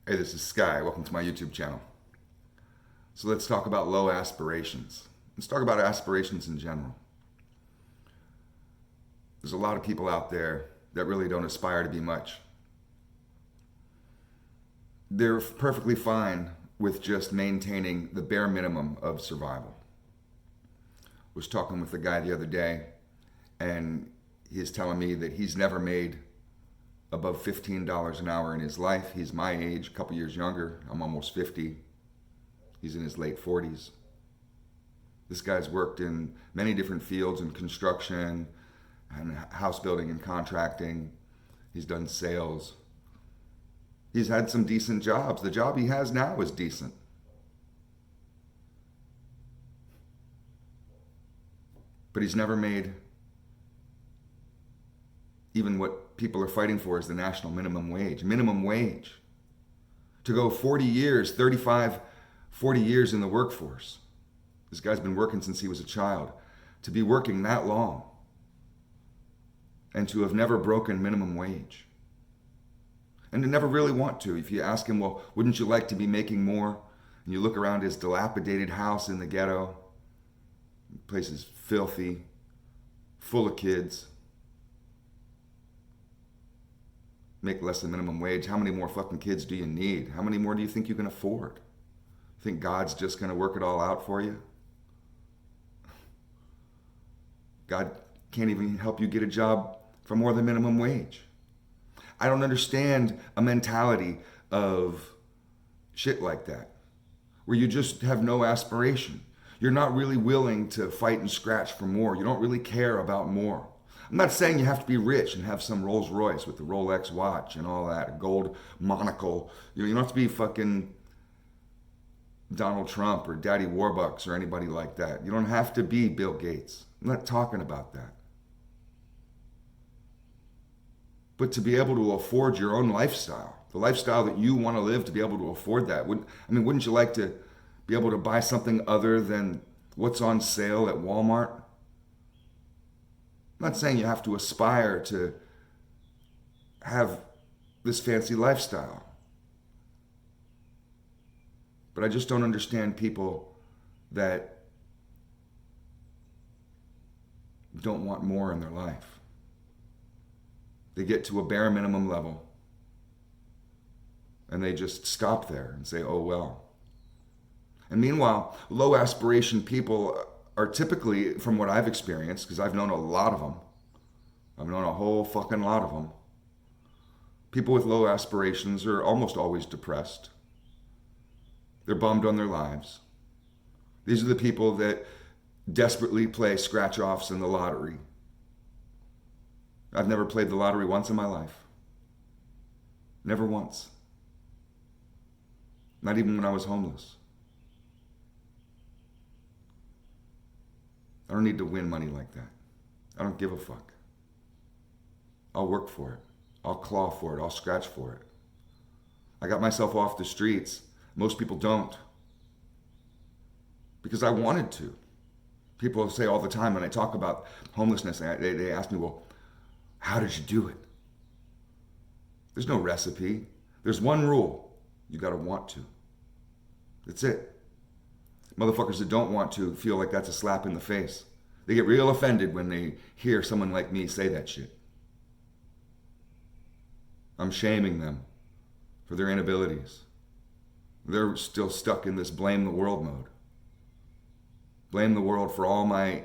Hey, this is Sky. Welcome to my YouTube channel. So let's talk about low aspirations. Let's talk about aspirations in general. There's a lot of people out there that really don't aspire to be much. They're perfectly fine with just maintaining the bare minimum of survival. I was talking with a guy the other day, and he's telling me that he's never made above $15 an hour in his life. He's my age, a couple years younger. I'm almost 50. He's in his late 40s. This guy's worked in many different fields in construction and house building and contracting. He's done sales. He's had some decent jobs. The job he has now is decent. But he's never made even what people are fighting for is the national minimum wage. Minimum wage. To go 40 years, 35, 40 years in the workforce. This guy's been working since he was a child. To be working that long and to have never broken minimum wage. And to never really want to. If you ask him, well, wouldn't you like to be making more? And you look around his dilapidated house in the ghetto. The place is filthy, full of kids. Make less than minimum wage. How many more fucking kids do you need? How many more do you think you can afford? Think God's just going to work it all out for you? God can't even help you get a job for more than minimum wage. I don't understand a mentality of shit like that, where you just have no aspiration. You're not really willing to fight and scratch for more. You don't really care about more. I'm not saying you have to be rich and have some Rolls Royce with the Rolex watch and all that, a gold monocle. You don't have to be fucking Donald Trump or Daddy Warbucks or anybody like that. You don't have to be Bill Gates. I'm not talking about that. But to be able to afford your own lifestyle, the lifestyle that you want to live, to be able to afford that. Wouldn't you like to be able to buy something other than what's on sale at Walmart? I'm not saying you have to aspire to have this fancy lifestyle. But I just don't understand people that don't want more in their life. They get to a bare minimum level and they just stop there and say, oh well. And meanwhile, low aspiration people are typically, from what I've experienced, because I've known a lot of them, I've known a whole fucking lot of them, people with low aspirations are almost always depressed. They're bummed on their lives. These are the people that desperately play scratch-offs in the lottery. I've never played the lottery once in my life. Never once. Not even when I was homeless. I don't need to win money like that. I don't give a fuck. I'll work for it. I'll claw for it. I'll scratch for it. I got myself off the streets. Most people don't. Because I wanted to. People say all the time when I talk about homelessness, they ask me, well, how did you do it? There's no recipe. There's one rule. You gotta want to. That's it. Motherfuckers that don't want to feel like that's a slap in the face. They get real offended when they hear someone like me say that shit. I'm shaming them for their inabilities. They're still stuck in this blame the world mode. Blame the world for all my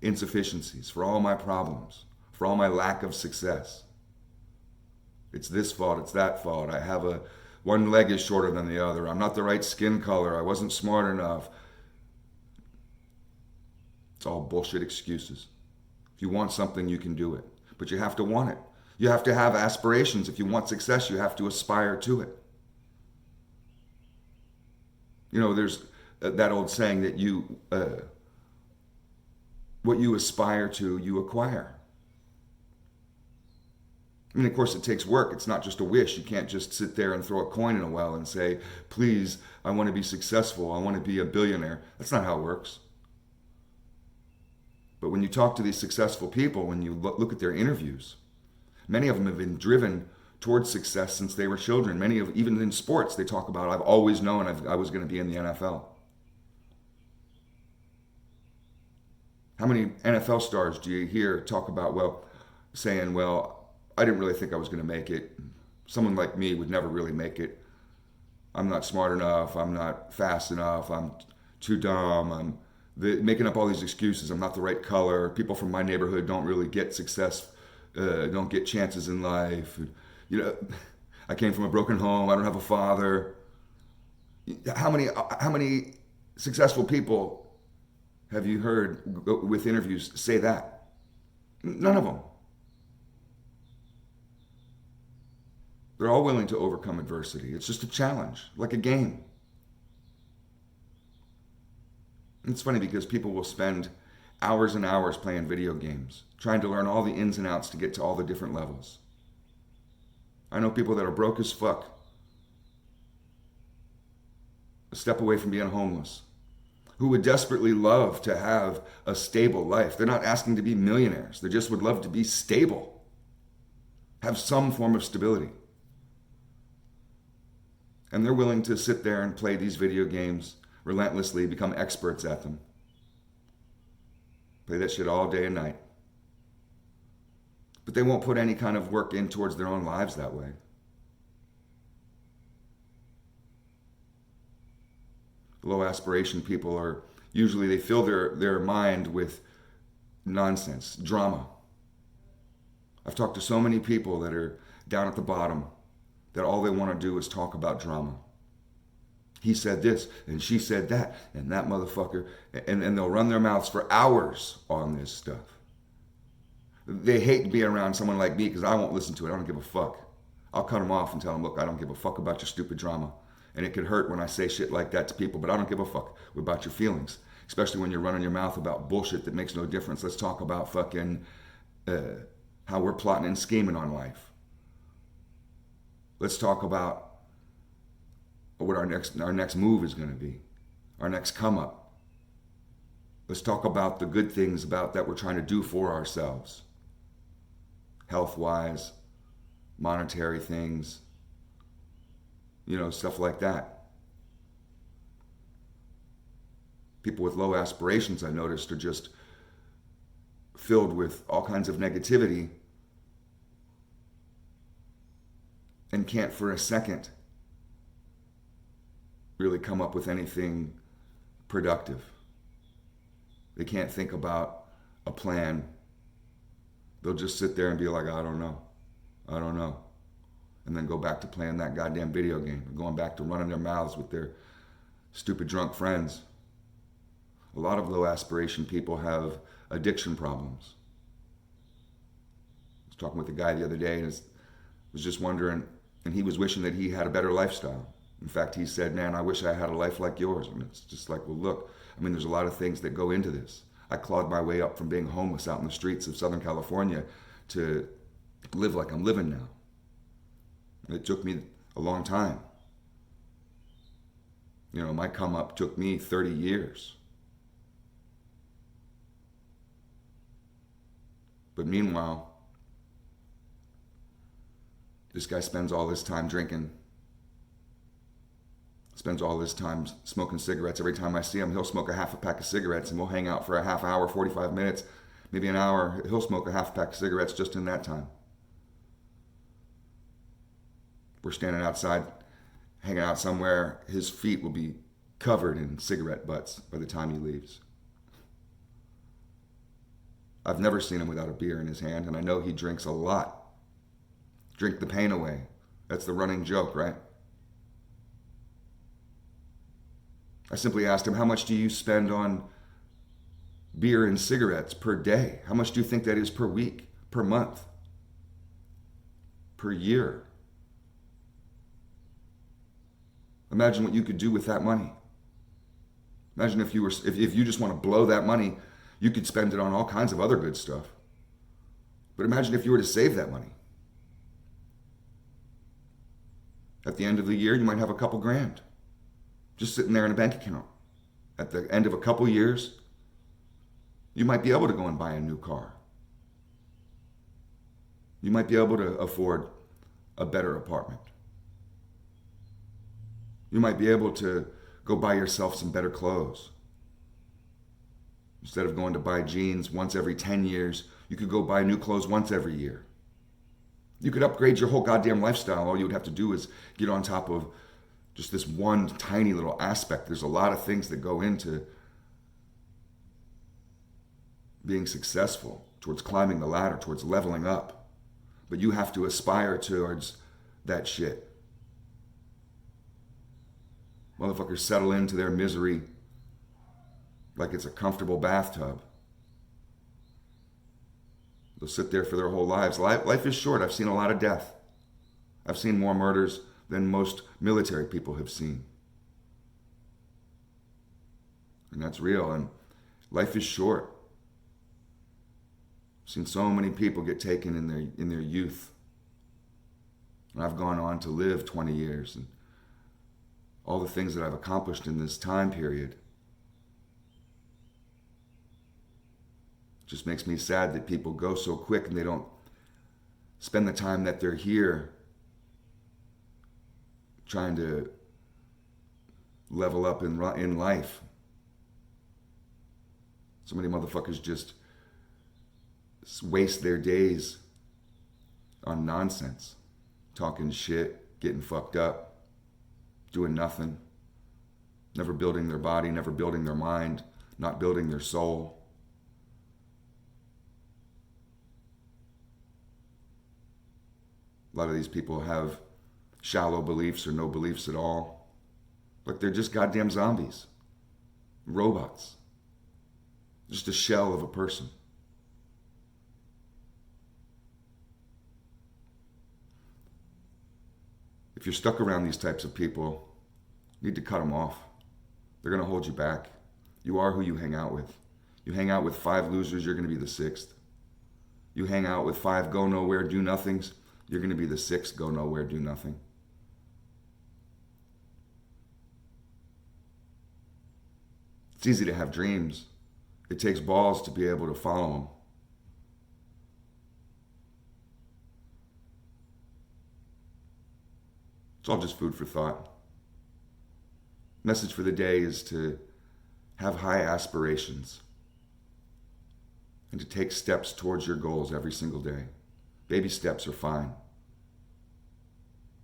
insufficiencies, for all my problems, for all my lack of success. It's this fault, it's that fault. I have one leg is shorter than the other. I'm not the right skin color. I wasn't smart enough. It's all bullshit excuses. If you want something, you can do it. But you have to want it. You have to have aspirations. If you want success, you have to aspire to it. You know, there's that old saying that what you aspire to, you acquire. I mean, of course, it takes work. It's not just a wish. You can't just sit there and throw a coin in a well and say, please, I want to be successful. I want to be a billionaire. That's not how it works. But when you talk to these successful people, when you look at their interviews, many of them have been driven towards success since they were children. Many of, even in sports, they talk about, I've always known I was going to be in the NFL. How many NFL stars do you hear talk about, saying, I didn't really think I was going to make it. Someone like me would never really make it. I'm not smart enough. I'm not fast enough. I'm too dumb. Making up all these excuses. I'm not the right color. People from my neighborhood don't really get success, don't get chances in life. I came from a broken home. I don't have a father. How many successful people have you heard with interviews say that? None of them. They're all willing to overcome adversity. It's just a challenge, like a game. It's funny because people will spend hours and hours playing video games, trying to learn all the ins and outs to get to all the different levels. I know people that are broke as fuck, a step away from being homeless, who would desperately love to have a stable life. They're not asking to be millionaires. They just would love to be stable, have some form of stability. And they're willing to sit there and play these video games relentlessly, become experts at them. Play that shit all day and night. But they won't put any kind of work in towards their own lives that way. Low aspiration people are usually, they fill their mind with nonsense, drama. I've talked to so many people that are down at the bottom that all they want to do is talk about drama. He said this, and she said that, and that motherfucker, and they'll run their mouths for hours on this stuff. They hate being around someone like me because I won't listen to it. I don't give a fuck. I'll cut them off and tell them, look, I don't give a fuck about your stupid drama. And it could hurt when I say shit like that to people, but I don't give a fuck about your feelings, especially when you're running your mouth about bullshit that makes no difference. Let's talk about fucking how we're plotting and scheming on life. Let's talk about what our next move is going to be, our next come up. Let's talk about the good things about that we're trying to do for ourselves, health-wise, monetary things, stuff like that. People with low aspirations, I noticed, are just filled with all kinds of negativity and can't for a second really come up with anything productive. They can't think about a plan. They'll just sit there and be like, I don't know. And then go back to playing that goddamn video game, or going back to running their mouths with their stupid drunk friends. A lot of low aspiration people have addiction problems. I was talking with a guy the other day and was just wondering, and he was wishing that he had a better lifestyle. In fact, he said, man, I wish I had a life like yours. And it's just like, well, look, there's a lot of things that go into this. I clawed my way up from being homeless out in the streets of Southern California to live like I'm living now. It took me a long time. My come up took me 30 years. But meanwhile, this guy spends all his time drinking, spends all his time smoking cigarettes. Every time I see him, he'll smoke a half a pack of cigarettes, and we'll hang out for a half hour, 45 minutes, maybe an hour. He'll smoke a half pack of cigarettes just in that time. We're standing outside, hanging out somewhere. His feet will be covered in cigarette butts by the time he leaves. I've never seen him without a beer in his hand, and I know he drinks a lot. Drink the pain away. That's the running joke, right? I simply asked him, how much do you spend on beer and cigarettes per day? How much do you think that is per week, per month, per year? Imagine what you could do with that money. Imagine if you just want to blow that money, you could spend it on all kinds of other good stuff. But imagine if you were to save that money. At the end of the year, you might have a couple grand just sitting there in a bank account. At the end of a couple years, you might be able to go and buy a new car. You might be able to afford a better apartment. You might be able to go buy yourself some better clothes. Instead of going to buy jeans once every 10 years, you could go buy new clothes once every year. You could upgrade your whole goddamn lifestyle. All you would have to do is get on top of just this one tiny little aspect. There's a lot of things that go into being successful, towards climbing the ladder, towards leveling up. But you have to aspire towards that shit. Motherfuckers settle into their misery like it's a comfortable bathtub. They'll sit there for their whole lives. Life is short. I've seen a lot of death. I've seen more murders than most military people have seen. And that's real. And life is short. I've seen so many people get taken in their youth. And I've gone on to live 20 years. And all the things that I've accomplished in this time period just makes me sad that people go so quick and they don't spend the time that they're here trying to level up in life. So many motherfuckers just waste their days on nonsense, talking shit, getting fucked up, doing nothing, never building their body, never building their mind, not building their soul. A lot of these people have shallow beliefs or no beliefs at all. But they're just goddamn zombies. Robots. Just a shell of a person. If you're stuck around these types of people, you need to cut them off. They're going to hold you back. You are who you hang out with. You hang out with 5 losers, you're going to be the 6th. You hang out with 5 go nowhere, do nothings, you're going to be the 6th go nowhere, do nothing. It's easy to have dreams. It takes balls to be able to follow them. It's all just food for thought. Message for the day is to have high aspirations and to take steps towards your goals every single day. Baby steps are fine.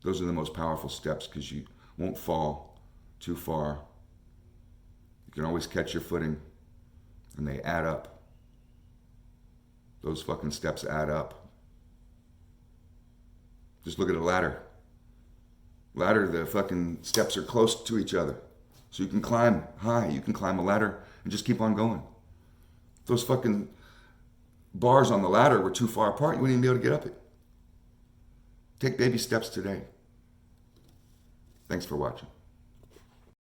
Those are the most powerful steps because you won't fall too far. You can always catch your footing, and they add up. Those fucking steps add up. Just look at a ladder. Ladder, the fucking steps are close to each other. So you can climb high. You can climb a ladder and just keep on going. If those fucking bars on the ladder were too far apart, you wouldn't even be able to get up it. Take baby steps today. Thanks for watching.